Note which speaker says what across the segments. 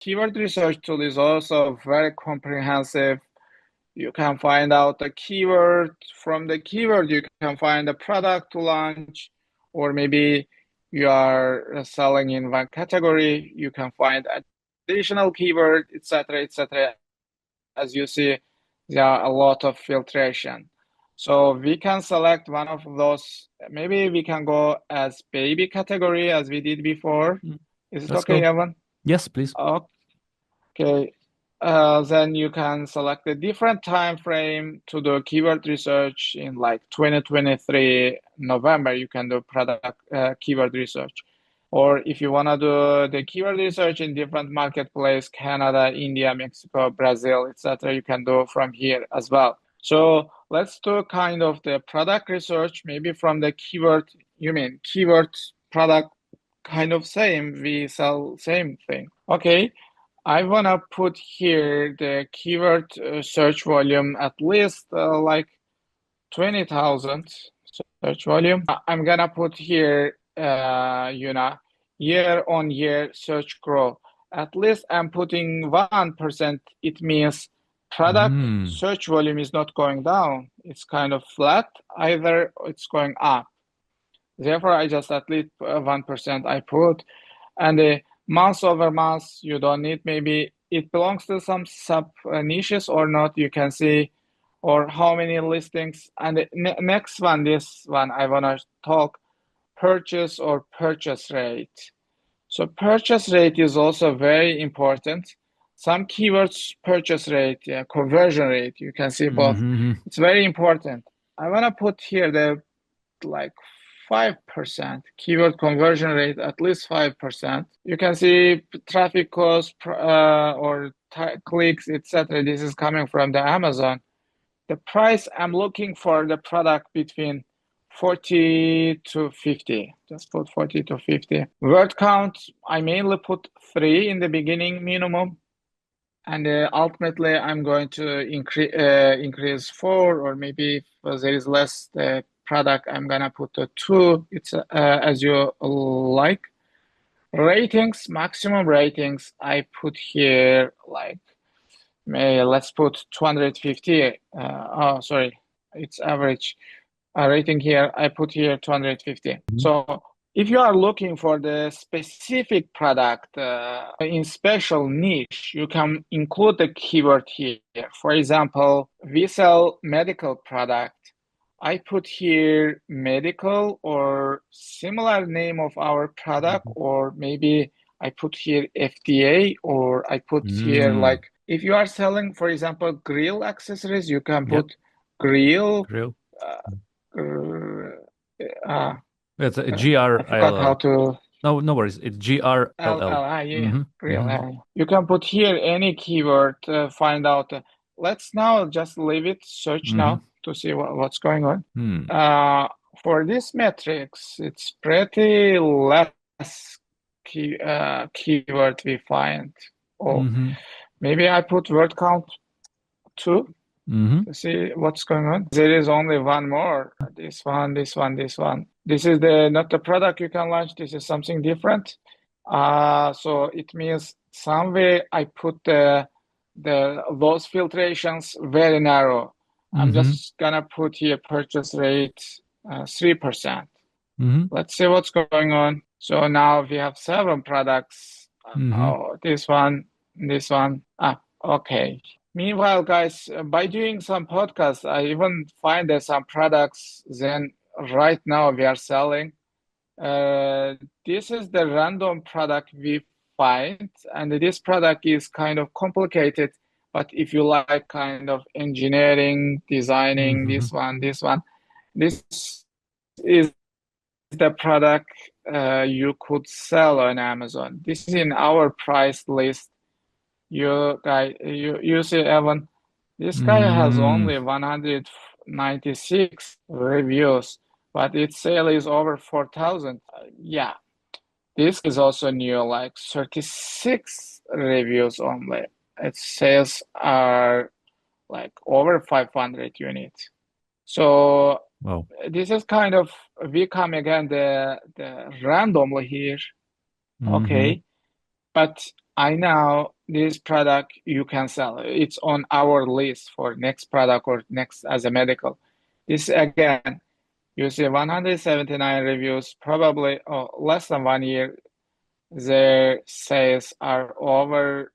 Speaker 1: keyword research tool is also very comprehensive. You can find out the keyword. From the keyword, you can find a product to launch, or maybe you are selling in one category, you can find additional keyword, etc., etc. As you see, there are a lot of filtration. So we can select one of those. Maybe we can go as baby category as we did before. Is it
Speaker 2: Let's
Speaker 1: okay,
Speaker 2: go.
Speaker 1: Evan?
Speaker 2: Yes, please.
Speaker 1: Okay. Then you can select a different time frame to do keyword research in like 2023 November. You can do product keyword research. Or if you want to do the keyword research in different marketplace, Canada, India, Mexico, Brazil, etc., you can do from here as well. So let's do kind of the product research, maybe from the keyword. You mean keyword product kind of same. We sell same thing. Okay. I wanna put here the keyword search volume at least like 20,000 search volume. I'm gonna put here, year on year search growth. At least I'm putting 1%. It means product
Speaker 2: Mm.
Speaker 1: search volume is not going down. It's kind of flat, either it's going up. Therefore, I just at least 1% I put. And month over month, you don't need, maybe it belongs to some sub niches or not, you can see, or how many listings. And the next one, this one, I want to talk purchase or purchase rate. So purchase rate is also very important. Some keywords purchase rate, yeah, conversion rate, you can see both.
Speaker 2: Hmm.
Speaker 1: It's very important. I want to put here the like 5% keyword conversion rate, at least 5%. You can see traffic cost or clicks, etc. This is coming from the Amazon. The price I'm looking for the product between 40 to 50. Just put 40 to 50. Word count, I mainly put 3 in the beginning minimum. And ultimately, I'm going to increase 4, or maybe if there is less the product, I'm gonna put a 2. It's as you like. Ratings, maximum ratings, I put here like, let's put 250. Oh, sorry, it's average rating here. I put here 250. So if you are looking for the specific product in special niche, you can include the keyword here. For example, we sell medical product. I put here medical or similar name of our product, or maybe I put here FDA, or I put here
Speaker 2: Mm.
Speaker 1: like, if you are selling, for example, grill accessories, you can
Speaker 2: Yep.
Speaker 1: put grill.
Speaker 2: Grill.
Speaker 1: Uh, uh,
Speaker 2: It's a
Speaker 1: I forgot how
Speaker 2: GRLL.
Speaker 1: to
Speaker 2: No, no worries. It's GRLL.
Speaker 1: yeah,
Speaker 2: Mm-hmm.
Speaker 1: real.
Speaker 2: Mm-hmm.
Speaker 1: You can put here any keyword, find out. Let's now just leave it, search
Speaker 2: Mm-hmm.
Speaker 1: now to see what's going on.
Speaker 2: Hmm.
Speaker 1: Uh, for this metrics, it's pretty less keyword we find. Oh,
Speaker 2: Mm-hmm.
Speaker 1: maybe I put word count 2
Speaker 2: Mm-hmm.
Speaker 1: to see what's going on. There is only one more. This one, this one, this one. This is the not the product you can launch. This is something different. So it means somewhere I put the those filtrations very narrow. I'm
Speaker 2: Mm-hmm.
Speaker 1: just gonna put here purchase rate 3%.
Speaker 2: Mm-hmm.
Speaker 1: Let's see what's going on. So now we have 7 products.
Speaker 2: Mm-hmm.
Speaker 1: Oh, this one, this one. Okay. Meanwhile, guys, by doing some podcasts, I even find that some products then right now we are selling. Uh, this is the random product we find, and this product is kind of complicated. But if you like kind of engineering, designing,
Speaker 2: Mm-hmm.
Speaker 1: this is the product you could sell on Amazon. This is in our price list. You see, Evan, this guy has
Speaker 2: Mm.
Speaker 1: only 196 reviews, but its sale is over 4,000. Yeah, this is also new, like 36 reviews only. Its sales are like over 500 units. So
Speaker 2: Wow.
Speaker 1: this is kind of, we come again the randomly here.
Speaker 2: Mm-hmm.
Speaker 1: Okay, but I know this product you can sell. It's on our list for next product or next as a medical. This again, you see 179 reviews, probably less than 1 year. Their sales are over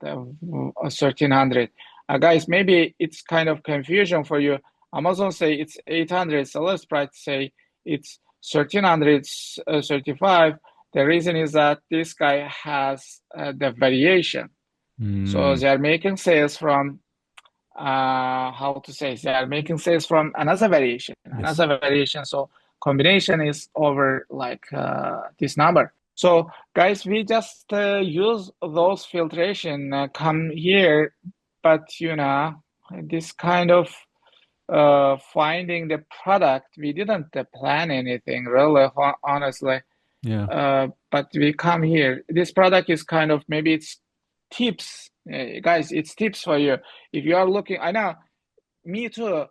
Speaker 1: the 1300. Guys, maybe it's kind of confusion for you. Amazon say it's 800, SellerSprite say it's 1335. The reason is that this guy has the variation. So they are making sales from how to say, they are making sales from another variation,
Speaker 2: Yes.
Speaker 1: another variation. So combination is over like this number. So guys, we just use those filtration come here, but you know, this kind of finding the product, we didn't plan anything really, honestly.
Speaker 2: Yeah.
Speaker 1: But we come here. This product is kind of maybe it's tips, guys. It's tips for you if you are looking. I know, me too.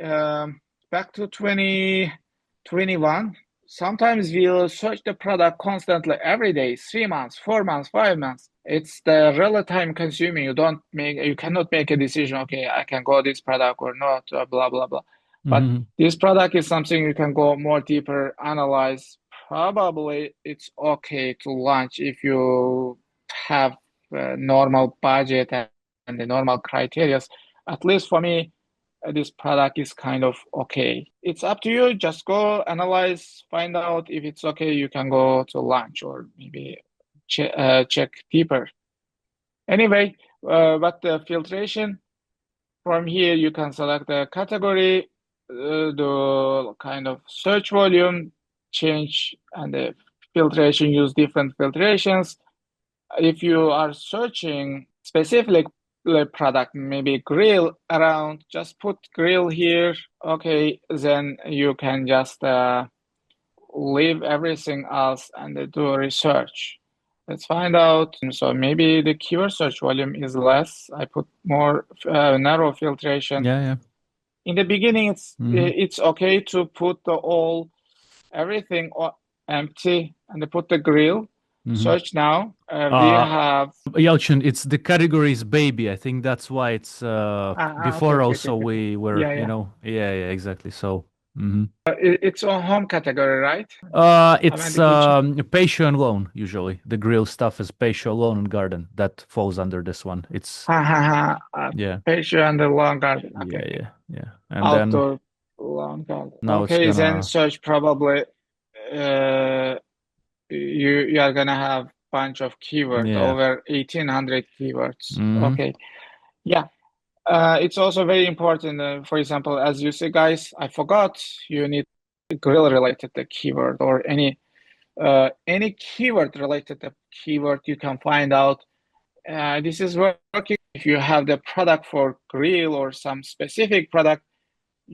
Speaker 1: Back to 2021. Sometimes we'll search the product constantly every day, 3 months, 4 months, 5 months. It's the real time consuming. You cannot make a decision. Okay, I can go this product or not, blah blah blah. But this product is something you can go more deeper, analyze. Probably it's okay to launch if you have a normal budget and the normal criteria. At least for me, this product is kind of okay. It's up to you. Just go analyze, find out if it's okay. You can go to launch or maybe check deeper. Anyway, but the filtration from here, you can select the category, the kind of search volume, change, and the filtration, use different filtrations. If you are searching specific product, maybe grill around, just put grill here. Okay, then you can just leave everything else and do research. Let's find out. So maybe the keyword search volume is less. I put more narrow filtration.
Speaker 2: Yeah.
Speaker 1: In the beginning, it's okay to put everything empty and put the grill. Search now. We have
Speaker 2: Yelchin, it's the categories baby. I think that's why it's before
Speaker 1: okay,
Speaker 2: also
Speaker 1: okay.
Speaker 2: we were,
Speaker 1: Yeah.
Speaker 2: Yeah, exactly. So
Speaker 1: It's on home category, right?
Speaker 2: it's patio and lawn usually. The grill stuff is patio, lawn, and garden. That falls under this one. It's yeah.
Speaker 1: Patio and the lawn garden. Okay.
Speaker 2: Yeah. And
Speaker 1: Outdoor lawn garden.
Speaker 2: now
Speaker 1: Okay,
Speaker 2: it's
Speaker 1: then
Speaker 2: gonna
Speaker 1: search probably you are gonna have bunch of keywords, over 1800 keywords. Okay. Yeah. It's also very important. For example, as you say, guys, I forgot you need grill related the keyword or any keyword related to keyword you can find out. This is working. If you have the product for grill or some specific product,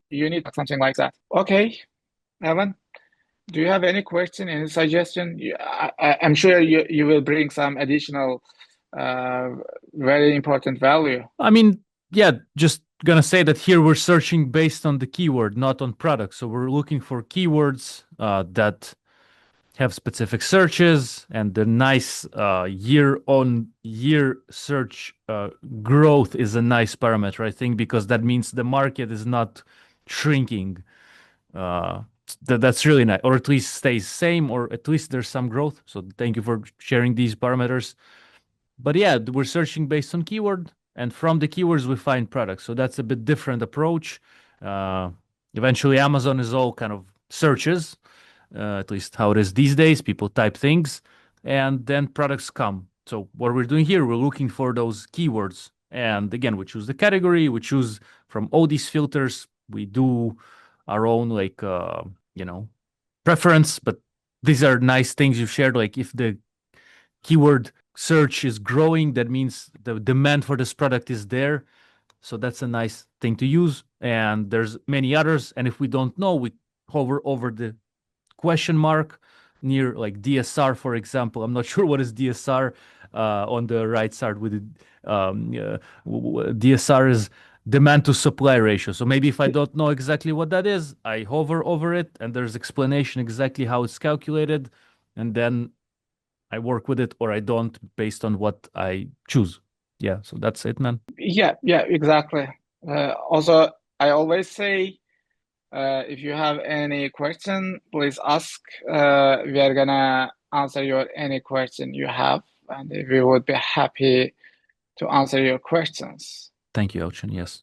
Speaker 1: you need something like that. Okay, Evan, do you have any question, any suggestion? I'm sure you will bring some additional very important value.
Speaker 2: I mean, yeah, just gonna say that here we're searching based on the keyword, not on product. So we're looking for keywords that have specific searches, and the nice year-on-year search growth is a nice parameter, I think, because that means the market is not shrinking. That's really nice, or at least stays same, or at least there's some growth. So thank you for sharing these parameters. But yeah, we're searching based on keyword, and from the keywords we find products. So that's a bit different approach. Eventually, Amazon is all kind of searches, at least how it is these days. People type things, and then products come. So what we're doing here, we're looking for those keywords. And again, we choose the category, we choose from all these filters. We do our own preference, but these are nice things you've shared. Like if the keyword search is growing, that means the demand for this product is there. So that's a nice thing to use. And there's many others. And if we don't know, we hover over the question mark near like DSR, for example. I'm not sure what is DSR on the right side with the DSR is demand to supply ratio. So maybe if I don't know exactly what that is, I hover over it and there's explanation exactly how it's calculated. And then I work with it or I don't based on what I choose. Yeah, so that's it, man.
Speaker 1: Yeah, yeah, exactly. Also, I always say, if you have any question, please ask. We are gonna answer your any question you have, and we would be happy to answer your questions.
Speaker 2: Thank you, Elchin. Yes.